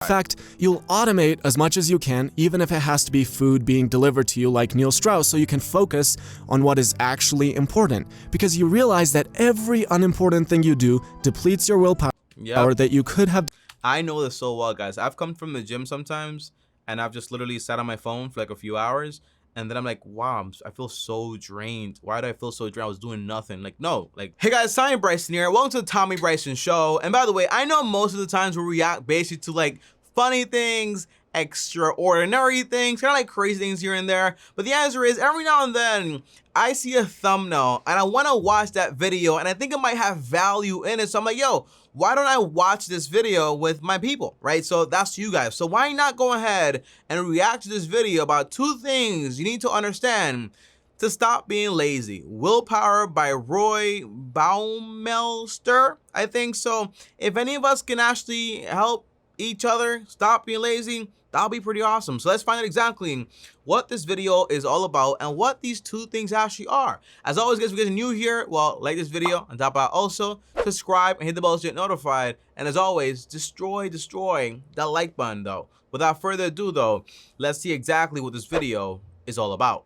In fact, you'll automate as much as you can, even if it has to be food being delivered to you like Neil Strauss, so you can focus on what is actually important. Because you realize that every unimportant thing you do depletes your willpower that you could have. I know this so well, guys. I've come from the gym sometimes, and I've just literally sat on my phone for like a few hours, and then I'm like, wow, I feel so drained. Why do I feel so drained? I was doing nothing. Like, no. Like, hey guys, Tommy Bryson here. Welcome to the Tommy Bryson Show. And by the way, I know most of the times we react basically to like funny things, extraordinary things, kind of like crazy things here and there. But the answer is, every now and then, I see a thumbnail and I want to watch that video and I think it might have value in it. So I'm like, yo, why don't I watch this video with my people, right? So that's you guys. So why not go ahead and react to this video about 2 things you need to understand to stop being lazy. Willpower by Roy Baumeister, I think. So if any of us can actually help each other stop being lazy, that'll be pretty awesome. So let's find out exactly what this video is all about and what these 2 things actually are. As always, guys, if you guys are new here, well, like this video, on top of that, also subscribe and hit the bell to get notified. And as always, destroy that like button though. Without further ado though, let's see exactly what this video is all about.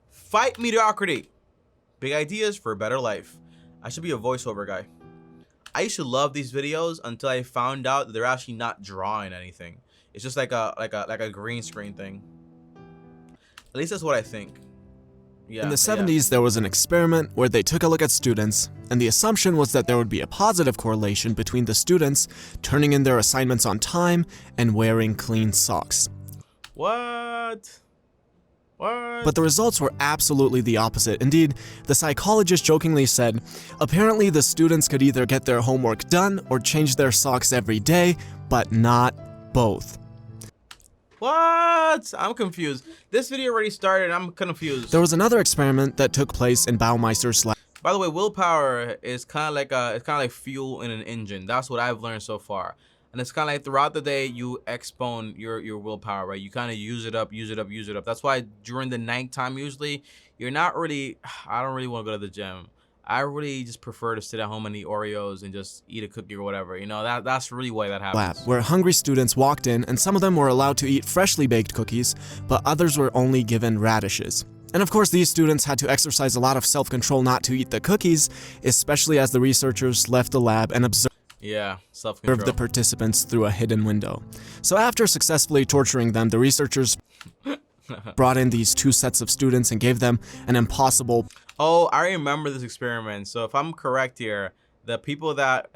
Fight mediocrity. Big ideas for a better life. I should be a voiceover guy. I used to love these videos until I found out that they're actually not drawing anything. It's just like a green screen thing. At least that's what I think. Yeah, in the 70s, there was an experiment where they took a look at students, and the assumption was that there would be a positive correlation between the students turning in their assignments on time and wearing clean socks. What? But the results were absolutely the opposite. Indeed, the psychologist jokingly said, apparently the students could either get their homework done or change their socks every day, but not both. What? I'm confused. This video already started. I'm confused. There was another experiment that took place in Baumeister's lab. By the way, willpower is kind of like fuel in an engine. That's what I've learned so far. And it's kind of like throughout the day, you expone your willpower, right? You kind of use it up. That's why during the nighttime, usually, you're not really, I don't really want to go to the gym. I really just prefer to sit at home and eat Oreos and just eat a cookie or whatever. You know, that's really why that happens. Lab, where hungry students walked in, and some of them were allowed to eat freshly baked cookies, but others were only given radishes. And of course, these students had to exercise a lot of self-control not to eat the cookies, especially as the researchers left the lab and observed self-control the participants through a hidden window. So after successfully torturing them, the researchers brought in these 2 sets of students and gave them an impossible... Oh, I remember this experiment. So if I'm correct here, the people that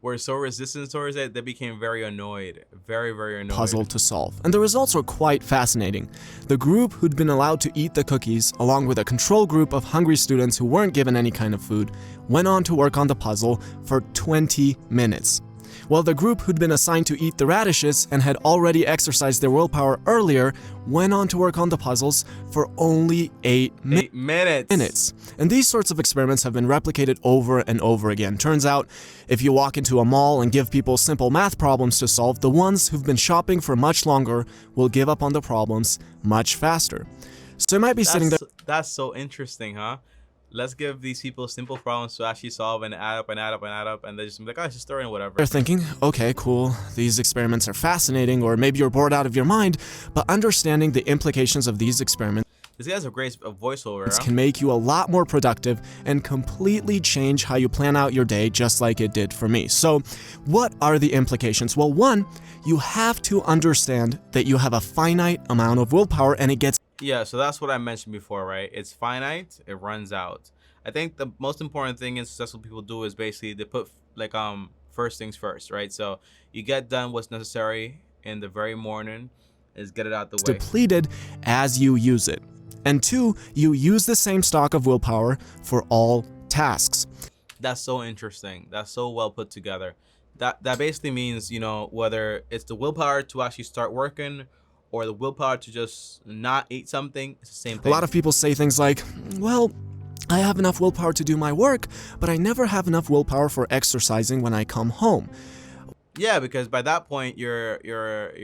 were so resistant towards it, they became very annoyed. Very annoyed. Puzzle to solve. And the results were quite fascinating. The group who'd been allowed to eat the cookies, along with a control group of hungry students who weren't given any kind of food, went on to work on the puzzle for 20 minutes. While the group who'd been assigned to eat the radishes and had already exercised their willpower earlier went on to work on the puzzles for only 8 minutes. And these sorts of experiments have been replicated over and over again. Turns out, if you walk into a mall and give people simple math problems to solve, the ones who've been shopping for much longer will give up on the problems much faster. So you might be sitting there... That's so interesting, huh? Let's give these people simple problems to actually solve and add up, and they just be like, oh, it's just throwing whatever. They're thinking, okay, cool, these experiments are fascinating, or maybe you're bored out of your mind, but understanding the implications of these experiments This guy's a great voiceover, huh? Can make you a lot more productive and completely change how you plan out your day, just like it did for me. So what are the implications? Well, one, you have to understand that you have a finite amount of willpower and it gets... Yeah, so that's what I mentioned before, right? It's finite, it runs out. I think the most important thing is successful people do is basically they put like first things first, right? So you get done what's necessary in the very morning, is get it out the way. Depleted as you use it. And two, you use the same stock of willpower for all tasks. That's so interesting. That's so well put together. That basically means, you know, whether it's the willpower to actually start working or the willpower to just not eat something, it's the same thing. A lot of people say things like, well, I have enough willpower to do my work, but I never have enough willpower for exercising when I come home. Yeah, because by that point your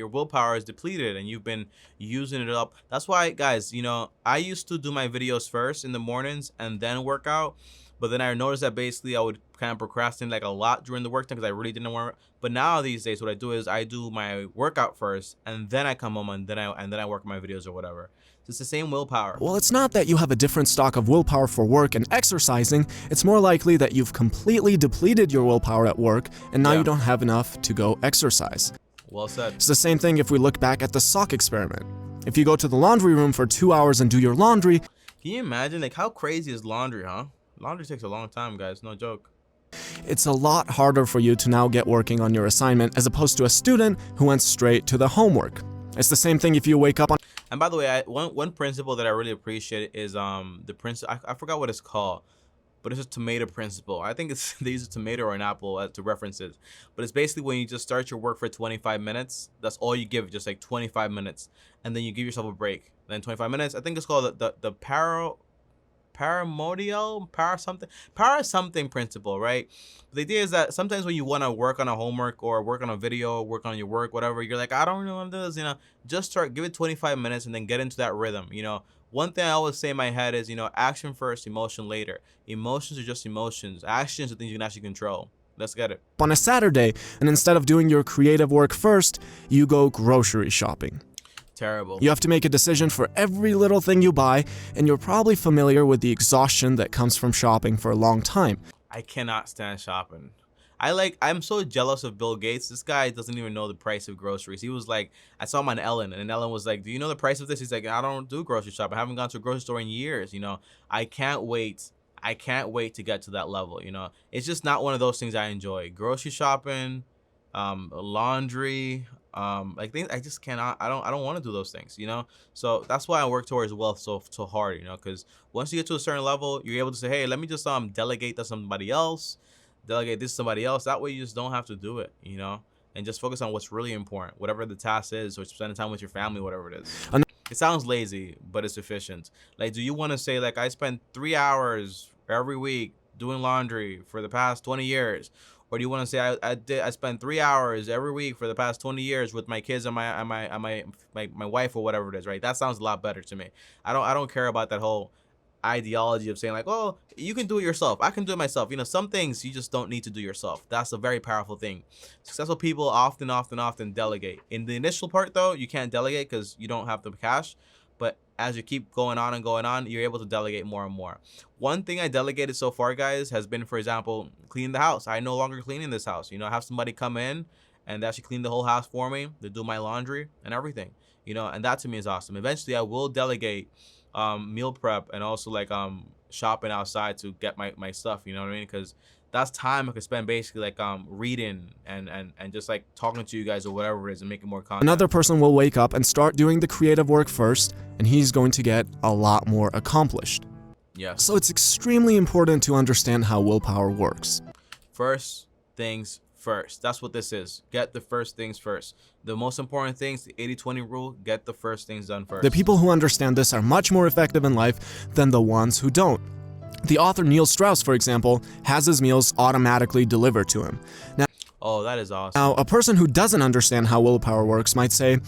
willpower is depleted and you've been using it up. That's why, guys, you know, I used to do my videos first in the mornings and then work out. But then I noticed that basically I would kind of procrastinate like a lot during the work time because I really didn't want. But now these days, what I do is I do my workout first, and then I come home and then I work my videos or whatever. So it's the same willpower. Well, it's not that you have a different stock of willpower for work and exercising. It's more likely that you've completely depleted your willpower at work, and now you don't have enough to go exercise. Well said. It's the same thing if we look back at the sock experiment. If you go to the laundry room for 2 hours and do your laundry, can you imagine, like, how crazy is laundry, huh? Laundry takes a long time, guys, no joke. it's a lot harder for you to now get working on your assignment as opposed to a student who went straight to the homework. It's the same thing if you wake up on. And by the way, one principle that I really appreciate is the principle. I forgot what it's called, but it's a tomato principle. I think it's they use a tomato or an apple to reference it. But it's basically when you just start your work for 25 minutes. That's all you give, just like 25 minutes, and then you give yourself a break. Then 25 minutes. I think it's called the para something principle, right? The idea is that sometimes when you want to work on a homework or work on a video, work on your work, whatever, you're like, I don't know what this, just give it 25 minutes and then get into that rhythm. One thing I always say in my head is, action first, emotion later. Emotions are just emotions. Actions are things you can actually control. Let's get it. On a Saturday, and instead of doing your creative work first, you go grocery shopping. Terrible. You have to make a decision for every little thing you buy, and you're probably familiar with the exhaustion that comes from shopping for a long time. I cannot stand shopping. I'm so jealous of Bill Gates. This guy doesn't even know the price of groceries. He was like, I saw him on Ellen, and Ellen was like, do you know the price of this? He's like, I don't do grocery shopping. I haven't gone to a grocery store in years. I can't wait. I can't wait to get to that level. It's just not one of those things I enjoy. Grocery shopping, laundry, things I just cannot. I don't want to do those things. So that's why I work towards wealth so hard. Because once you get to a certain level, you're able to say, hey, let me just delegate to somebody else. Delegate this to somebody else. That way you just don't have to do it, and just focus on what's really important, whatever the task is, or spending time with your family, whatever it is. It sounds lazy, but it's efficient. Like, do you want to say, like, I spend 3 hours every week doing laundry for the past 20 years? Or do you want to say I spend 3 hours every week for the past 20 years with my kids and my wife or whatever it is, right? That sounds a lot better to me. I don't care about that whole ideology of saying like, oh, you can do it yourself, I can do it myself. Some things you just don't need to do yourself. That's a very powerful thing. Successful people often delegate. In the initial part though, you can't delegate because you don't have the cash, but as you keep going on, you're able to delegate more and more. One thing I delegated so far, guys, has been, for example, cleaning the house. I no longer cleaning this house. I have somebody come in and they actually clean the whole house for me. They do my laundry and everything, and that to me is awesome. Eventually I will delegate meal prep and also shopping outside to get my stuff, you know what I mean? Because that's time I could spend basically reading and just talking to you guys or whatever it is and making more content. Another person will wake up and start doing the creative work first, and he's going to get a lot more accomplished. Yes. So it's extremely important to understand how willpower works. First things first. That's what this is. Get the first things first. The most important things, the 80-20 rule, get the first things done first. The people who understand this are much more effective in life than the ones who don't. The author Neil Strauss, for example, has his meals automatically delivered to him. Oh, that is awesome. Now, a person who doesn't understand how willpower works might say,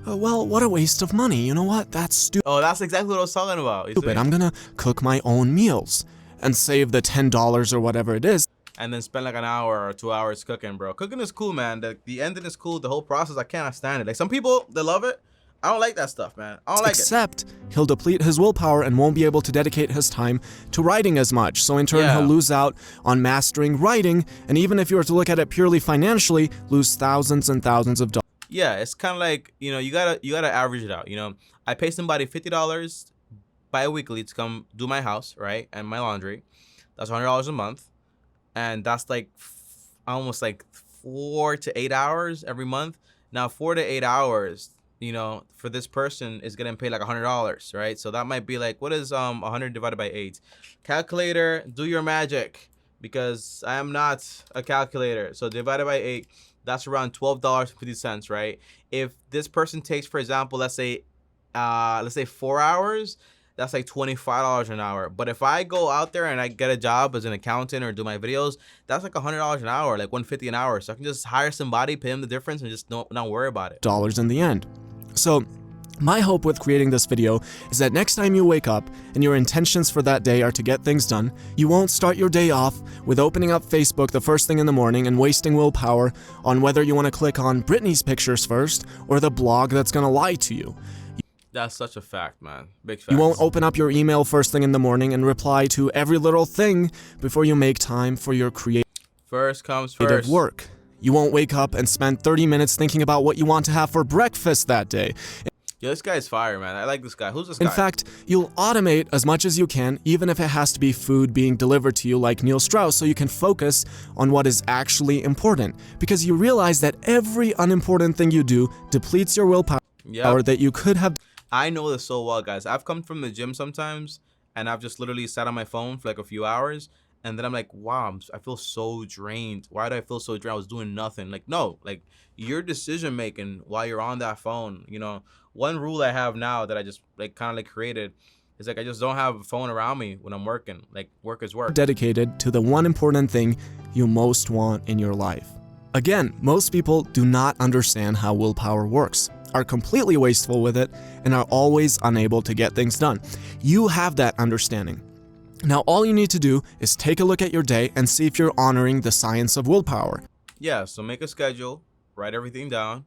oh, well, what a waste of money. You know what? That's stupid. Oh, that's exactly what I was talking about. I'm gonna cook my own meals and save the $10 or whatever it is. And then spend an hour or 2 hours cooking, bro. Cooking is cool, man. The ending is cool. The whole process, I cannot stand it. Some people, they love it. I don't like that stuff, man. I don't like it. Except he'll deplete his willpower and won't be able to dedicate his time to writing as much. So in turn, he'll lose out on mastering writing. And even if you were to look at it purely financially, lose thousands and thousands of dollars. Yeah, it's kind of like, you gotta average it out. I pay somebody $50 bi-weekly to come do my house, right? And my laundry. That's $100 a month. And that's almost 4 to 8 hours every month. Now, 4 to 8 hours, for this person is getting paid $100, right? So that might be what is 100 divided by 8? Calculator, do your magic, because I am not a calculator. So divided by 8, that's around $12.50, right? If this person takes, for example, let's say 4 hours, that's $25 an hour. But if I go out there and I get a job as an accountant or do my videos, that's $100 an hour, $150 an hour. So I can just hire somebody, pay them the difference, and just not worry about it. Dollars in the end. So My hope with creating this video is that next time you wake up and your intentions for that day are to get things done, you won't start your day off with opening up Facebook the first thing in the morning and wasting willpower on whether you want to click on Britney's pictures first or the blog that's going to lie to you. That's such a fact, man. Big fact. You won't open up your email first thing in the morning and reply to every little thing before you make time for your creative First comes first. work. You won't wake up and spend 30 minutes thinking about what you want to have for breakfast that day. Yo, this guy's fire, man. I like this guy. Who's this guy? In fact, you'll automate as much as you can, even if it has to be food being delivered to you like Neil Strauss, so you can focus on what is actually important. Because you realize that every unimportant thing you do depletes your willpower that you could have. I know this so well, guys. I've come from the gym sometimes, and I've just literally sat on my phone for like a few hours, and then I'm like, wow, I feel so drained. Why do I feel so drained? I was doing nothing. Like, no, like your decision making while you're on that phone, you know. One rule I have now that I just like kind of like created is like I just don't have a phone around me when I'm working. Like, work is work. Dedicated to the one important thing you most want in your life. Again, most people do not understand how willpower works, are completely wasteful with it, and are always unable to get things done. You have that understanding. Now, all you need to do is take a look at your day and see if you're honoring the science of willpower. Yeah, so make a schedule, write everything down.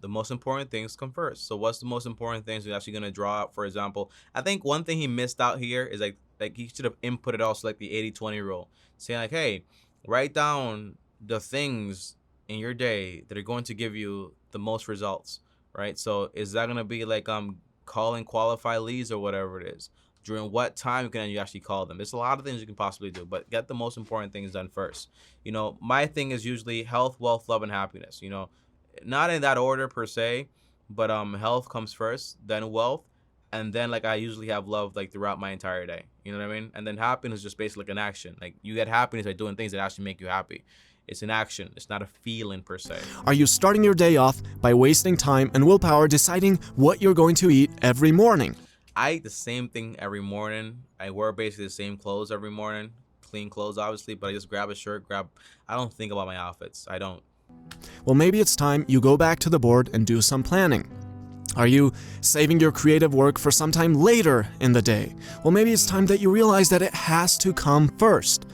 The most important things come first. So what's the most important things you're actually going to draw out? For example, I think one thing he missed out here is like he should have inputted also like the 80-20 rule, saying like, hey, write down the things in your day that are going to give you the most results, right? So is that going to be like calling qualified leads or whatever it is? During what time can you actually call them? There's a lot of things you can possibly do, but get the most important things done first. You know, my thing is usually health, wealth, love, and happiness. You know, not in that order per se, but health comes first, then wealth, and then like I usually have love like throughout my entire day. You know what I mean? And then happiness is just basically like an action. Like you get happiness by doing things that actually make you happy. It's an action. It's not a feeling per se. Are you starting your day off by wasting time and willpower deciding what you're going to eat every morning? I eat the same thing every morning. I wear basically the same clothes every morning. Clean clothes, obviously, but I just grab a shirt, I don't think about my outfits. I don't. Well, maybe it's time you go back to the board and do some planning. Are you saving your creative work for some time later in the day? Well, maybe it's time that you realize that it has to come first.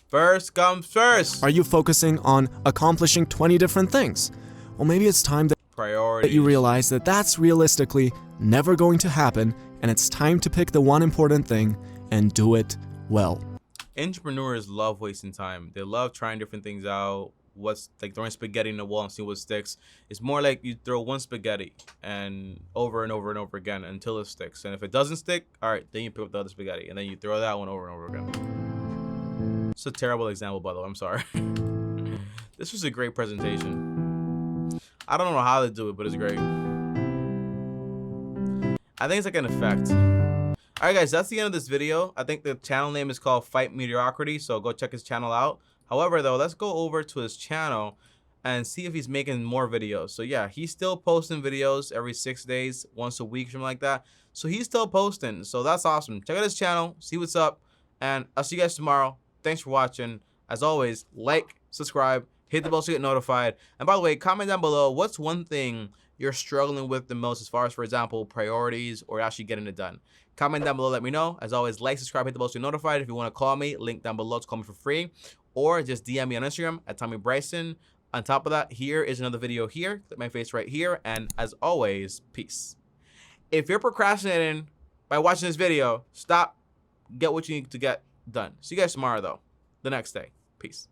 First comes first. Are you focusing on accomplishing 20 different things? Well, maybe it's time that you realize that that's realistically never going to happen, and it's time to pick the one important thing and do it well. Entrepreneurs love wasting time. They love trying different things out. What's like throwing spaghetti in the wall and see what sticks. It's more like you throw one spaghetti and over and over and over again until it sticks. And if it doesn't stick, all right, then you pick up the other spaghetti and then you throw that one over and over again. It's a terrible example, by the way. I'm sorry. This was a great presentation. I don't know how to do it, but it's great. I think it's like an effect. All right, guys, that's the end of this video. I think the channel name is called Fight Mediocrity, so go check his channel out. However, though, let's go over to his channel and see if he's making more videos. So yeah, he's still posting videos every 6 days, once a week, something like that. So he's still posting. So that's awesome. Check out his channel, see what's up, and I'll see you guys tomorrow. Thanks for watching. As always, like, subscribe, hit the bell to get notified. And by the way, comment down below what's one thing you're struggling with the most as far as, for example, priorities or actually getting it done. Comment down below, let me know. As always, like, subscribe, hit the bell to get notified. If you want to call me, link down below to call me for free. Or just DM me on Instagram at Bryson. On top of that, here is another video here. Click my face right here. And as always, peace. If you're procrastinating by watching this video, stop. Get what you need to get done. See you guys tomorrow, though. The next day. Peace.